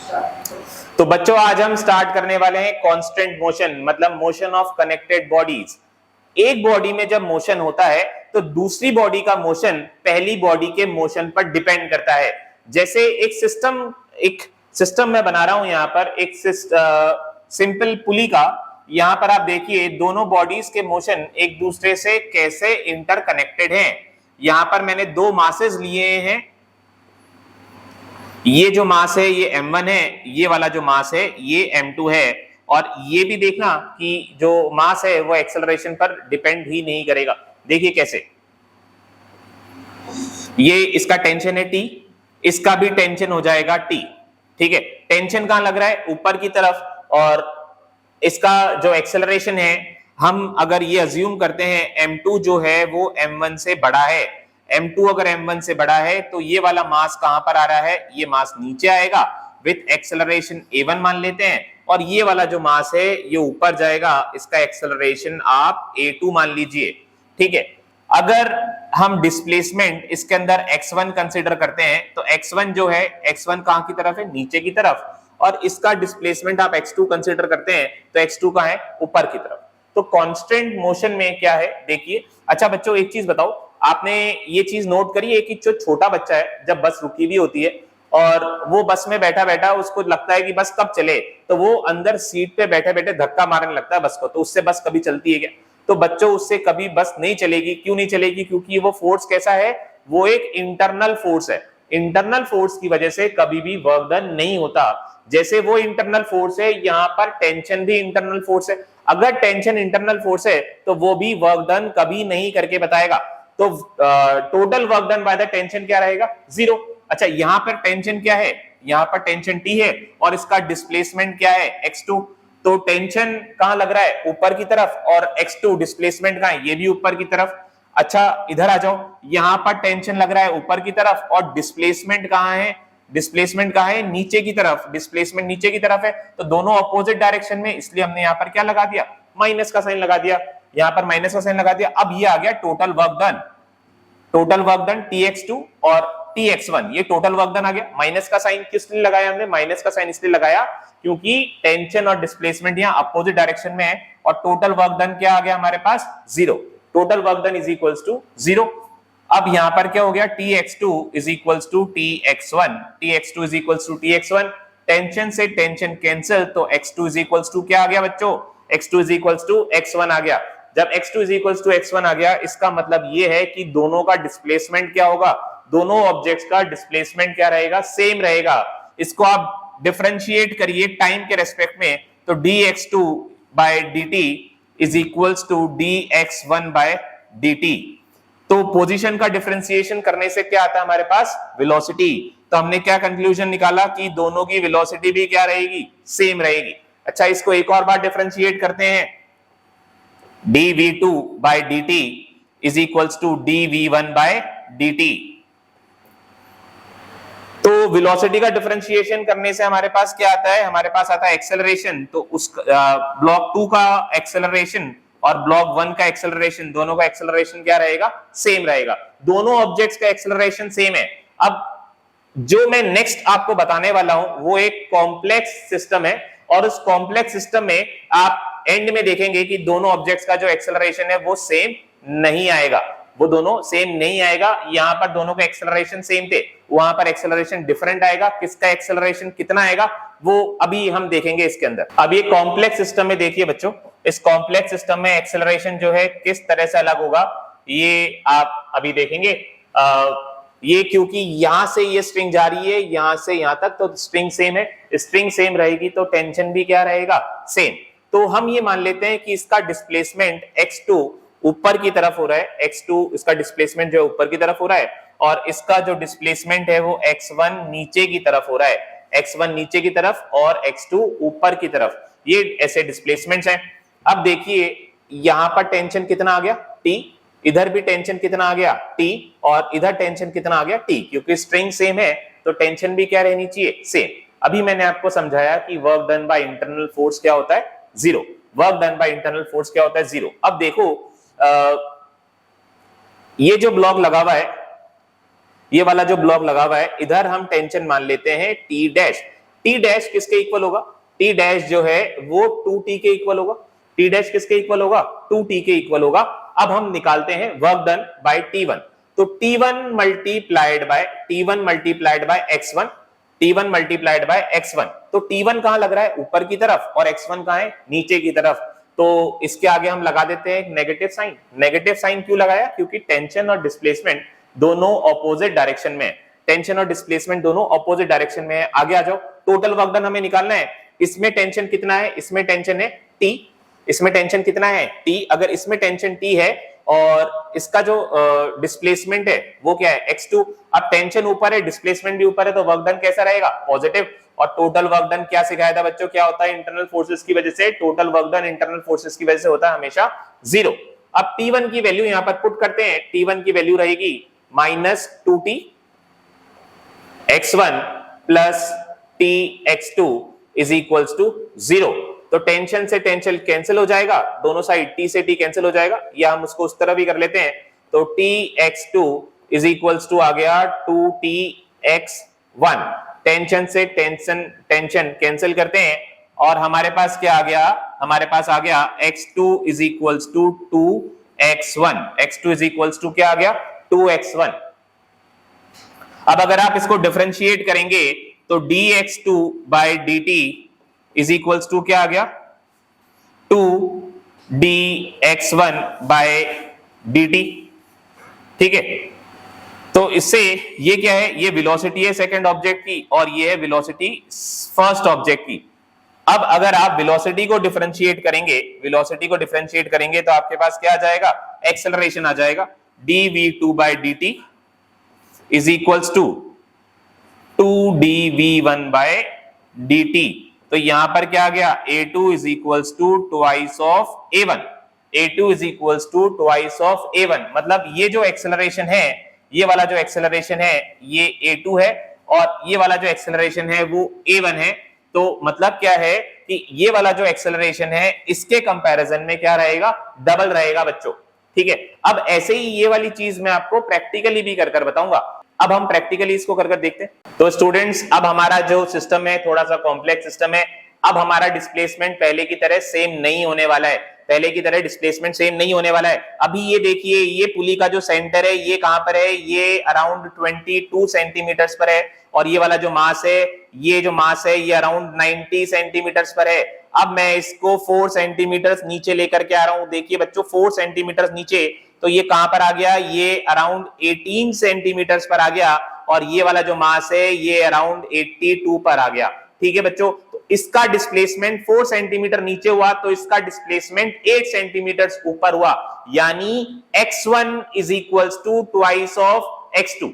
तो बच्चों आज हम स्टार्ट करने वाले हैं कांस्टेंट मोशन, मतलब मोशन ऑफ कनेक्टेड बॉडीज। एक बॉडी में जब मोशन होता है तो दूसरी बॉडी का मोशन पहली बॉडी के मोशन पर डिपेंड करता है। जैसे एक सिस्टम मैं बना रहा हूं यहां पर, एक सिंपल पुली का। यहां पर आप देखिए दोनों बॉडीज के मोशन एक दूसरे से कैसे इंटरकनेक्टेड हैं। यहां पर मैंने दो मासेस लिए हैं, ये जो मास है ये m1 है, ये वाला जो मास है ये m2 है। और ये भी देखना कि जो मास है वो एक्सेलरेशन पर डिपेंड ही नहीं करेगा। देखिए कैसे, ये इसका टेंशन है T, इसका भी टेंशन हो जाएगा T। ठीक है, टेंशन कहां लग रहा है? ऊपर की तरफ। और इसका जो एक्सेलरेशन है, हम अगर ये अज्यूम करते हैं m2 जो है वो m1 से बड़ा है। m2 अगर m1 से बड़ा है तो ये वाला मास कहां पर आ रहा है? ये मास नीचे आएगा विथ एक्सेलरेशन a1 मान लेते हैं, और ये वाला जो मास है ये ऊपर जाएगा, इसका एक्सेलरेशन आप a2 मान लीजिए। ठीक है, अगर हम डिस्प्लेसमेंट इसके अंदर x1 कंसीडर करते हैं तो x1 जो है, x1 कहां की तरफ है? नीचे की तरफ। और इसका डिस्प्लेसमेंट आप x2 कंसीडर करते हैं तो x2 कहां है? ऊपर की तरफ। तो कांस्टेंट मोशन में क्या है देखिए। अच्छा बच्चों एक चीज बताओ, आपने ये चीज नोट करी है कि जो छोटा बच्चा है जब बस रुकी हुई होती है और वो बस में बैठा बैठा उसको लगता है कि बस कब चले, तो वो अंदर सीट पे बैठे बैठे धक्का मारने लगता है बस को, तो उससे बस कभी चलती है क्या? तो बच्चों उससे कभी बस नहीं चलेगी। क्यों नहीं चलेगी? क्योंकि वो फोर्स कैसा है? वो एक इंटरनल फोर्स है। इंटरनल फोर्स की वजह से कभी भी वर्क डन नहीं होता। जैसे वो इंटरनल फोर्स है, यहां पर टेंशन भी इंटरनल फोर्स है। अगर टेंशन इंटरनल फोर्स है तो वो भी वर्क डन कभी नहीं करके बताएगा। तो total work done by the tension क्या रहेगा? 0। अच्छा यहां पर टेंशन क्या है? यहां पर टेंशन T है और इसका डिस्प्लेसमेंट क्या है? x2। तो टेंशन कहां लग रहा है? ऊपर की तरफ, और x2 डिस्प्लेसमेंट कहां है? ये भी ऊपर की तरफ। अच्छा इधर आ जाओ, यहां पर टेंशन लग रहा है ऊपर की तरफ, और डिस्प्लेसमेंट कहां है? डिस्प्लेसमेंट कहां है? नीचे की तरफ। डिस्प्लेसमेंट नीचे की तरफ है, तो दोनों अपोजिट डायरेक्शन में, इसलिए हमने यहां पर क्या लगा दिया? माइनस का साइन लगा दिया। यहां पर माइनस का साइन लगा दिया। अब ये आ गया total work done. Total work done Tx2 और Tx1, ये टोटल वर्क डन आ गया। माइनस का साइन किस लिए लगाया हमने? माइनस का साइन इसलिए लगाया क्योंकि टेंशन और डिस्प्लेसमेंट यहां अपोजिट डायरेक्शन में है, और टोटल वर्क डन क्या आ गया हमारे पास? 0। Total work done is equals to 0। अब यहां पर क्या हो गया? Tx2 is equals to Tx1। Tx2 is equals to Tx1। Tension से टेंशन कैंसिल, तो x2 इज इक्वल्स टू क्या आ गया बच्चों? x2 is equals to x1 आ गया। जब x2 is equals to x1 आ गया, इसका मतलब ये है कि दोनों का डिस्प्लेसमेंट क्या होगा? दोनों ऑब्जेक्ट्स का डिस्प्लेसमेंट क्या रहेगा? सेम रहेगा। इसको आप डिफरेंशिएट करिए टाइम के रेस्पेक्ट में, तो dx2 by dt is equals to dx1 by dt। तो पोजीशन का डिफरेंशिएशन करने से क्या आता है हमारे पास? वेलोसिटी। तो हमने क्या कंक्लूजन निकाला कि दोनों की वेलोसिटी भी क्या रहेगी? सेम रहेगी। अच्छा इसको एक और बार डिफरेंशिएट करते हैं, dv2 by dt is equals to dv1 by dt। तो वेलोसिटी का डिफरेंशिएशन करने से हमारे पास क्या आता है? हमारे पास आता है एक्सेलरेशन। तो उस ब्लॉक 2 का एक्सेलरेशन और ब्लॉक 1 का एक्सेलरेशन, दोनों का एक्सेलरेशन क्या रहेगा? सेम रहेगा। दोनों ऑब्जेक्ट्स का एक्सेलरेशन सेम है। अब जो मैं नेक्स्ट आपको बताने वाला हूं वो एक कॉम्प्लेक्स सिस्टम है, और उस कॉम्प्लेक्स सिस्टम में आप एंड में देखेंगे कि दोनों ऑब्जेक्ट्स का जो एक्सेलरेशन है वो सेम नहीं आएगा। वो दोनों सेम नहीं आएगा। यहां पर दोनों का एक्सेलरेशन सेम थे, वहां पर एक्सेलरेशन डिफरेंट आएगा। किसका एक्सेलरेशन कितना आएगा वो अभी हम देखेंगे इसके अंदर। अब ये कॉम्प्लेक्स सिस्टम में देखिए बच्चों, इस कॉम्प्लेक्स सिस्टम में एक्सेलरेशन जो है किस तरह से अलग होगा ये आप अभी देखेंगे। ये क्योंकि यहां से ये स्ट्रिंग जा रही है यहां से यहां तक, तो स्ट्रिंग सेम है। स्ट्रिंग सेम रहेगी तो टेंशन भी क्या रहेगा? सेम। तो हम ये मान लेते हैं कि इसका डिस्प्लेसमेंट x2 ऊपर की तरफ हो रहा है। x2 इसका डिस्प्लेसमेंट जो है ऊपर की तरफ हो रहा है, और इसका जो डिस्प्लेसमेंट है वो x1 नीचे की तरफ हो रहा है। x1 नीचे की तरफ और x2 ऊपर की तरफ, ये ऐसे डिस्प्लेसमेंट्स हैं। अब देखिए यहां पर टेंशन कितना आ गया? T। इधर भी टेंशन कितना आ गया? T। और इधर टेंशन कितना आ गया? T। क्योंकि स्ट्रिंग सेम है तो टेंशन भी क्या रहनी चाहिए? सेम। अभी मैंने आपको समझाया कि work done by internal force क्या होता है? 0। Work done by internal force क्या होता है? 0। अब देखो ये जो ब्लॉक लगा हुआ है, ये वाला जो ब्लॉक लगा हुआ है, इधर हम टेंशन मान लेते हैं T डैश। टी डैश किसके इक्वल होगा, टी डैश जो है वो 2t के इक्वल होगा, टी डैश किसके इक्वल होगा, 2t के इक्वल होगा। अब हम निकालते हैं वर्क डन बाय t1, तो t1 multiplied by x1, t1 multiplied by x1, तो t1 कहां लग रहा है, ऊपर की तरफ, और x1 कहां है, नीचे की तरफ। तो इसके आगे हम लगा देते हैं एक नेगेटिव साइन। नेगेटिव साइन क्यों लगाया, क्योंकि टेंशन और डिस्प्लेसमेंट दोनों ऑपोजिट डायरेक्शन में है, टेंशन और डिस्प्लेसमेंट दोनों ऑपोजिट डायरेक्शन में है। आगे आ जाओ, टोटल वर्क डन हमें निकालना है। इसमें टेंशन कितना है, इसमें टेंशन है T, इसमें टेंशन कितना है T, अगर इसमें टेंशन T है और इसका जो डिस्प्लेसमेंट है वो क्या है, x2। अब टेंशन ऊपर है, डिस्प्लेसमेंट भी ऊपर है, तो वर्क डन कैसा रहेगा, पॉजिटिव। और टोटल वर्क डन क्या सिखाया था बच्चों, क्या होता है इंटरनल फोर्सेस की वजह से, total work done internal forces की वजह से होता है हमेशा 0। अब T1 की वैल्यू यहां पर पुट करते हैं, T1 की वैल्यू रहेगी -2t x1 plus t x2 is equals to 0। तो टेंशन से टेंशन कैंसिल हो जाएगा, दोनों साइड t से t कैंसिल हो जाएगा, या हम उसको उस तरह भी कर लेते हैं, तो t x2 is equals to आ गया 2t x1, टेंशन से टेंशन कैंसिल करते हैं और हमारे पास क्या आ गया, हमारे पास आ गया x2 is equals to 2x1, x2 is equals to क्या आ गया 2x1। अब अगर आप इसको डिफरेंशिएट करेंगे तो dx2 by dt is equals to क्या आ गया 2dx1 बाय dt, ठीक है। तो इससे ये क्या है, ये वेलोसिटी है सेकंड ऑब्जेक्ट की और ये है वेलोसिटी फर्स्ट ऑब्जेक्ट की। अब अगर आप वेलोसिटी को डिफरेंशिएट करेंगे तो आपके पास क्या आ जाएगा, एक्सेलरेशन आ जाएगा, dv2 by dt is equals to 2dv1 by dt। तो यहां पर क्या आ गया, a2 is equals to twice of a1, a2 is equals to twice of a1, मतलब ये जो एक्सेलरेशन है, ये वाला जो एक्सेलरेशन है ये a2 है और ये वाला जो एक्सेलरेशन है वो a1 है। तो मतलब क्या है कि ये वाला जो एक्सेलरेशन है इसके कंपैरिजन में क्या रहेगा, डबल रहेगा बच्चों, ठीक है। अब ऐसे ही ये वाली चीज मैं आपको प्रैक्टिकली भी कर बताऊंगा। अब हम प्रैक्टिकली इसको कर देखते हैं। तो स्टूडेंट्स, अब हमारा जो सिस्टम है थोड़ा सा कॉम्प्लेक्स सिस्टम है। अब हमारा डिस्प्लेसमेंट पहले की तरह सेम नहीं होने वाला है, पहले की तरह डिस्प्लेसमेंट सेम नहीं होने वाला है। अभी ये देखिए, ये पुली का जो सेंटर है ये कहां पर है, ये अराउंड 22 सेंटीमीटर्स पर है और ये वाला जो मास है, ये जो मास है ये अराउंड 90 सेंटीमीटर्स पर है। अब मैं इसको 4 सेंटीमीटर्स नीचे लेकर के आ रहा हूं, देखिए बच्चों 4 सेंटीमीटर्स नीचे, तो ये कहां पर आ गया, ये अराउंड 18 सेंटीमीटर्स पर आ गया और ये वाला जो मास है ये अराउंड 82 पर आ गया, ठीक है बच्चों। तो इसका डिस्प्लेसमेंट 4 सेंटीमीटर नीचे हुआ तो इसका डिस्प्लेसमेंट 8 सेंटीमीटर ऊपर हुआ, यानी x1 is equals to twice of x2।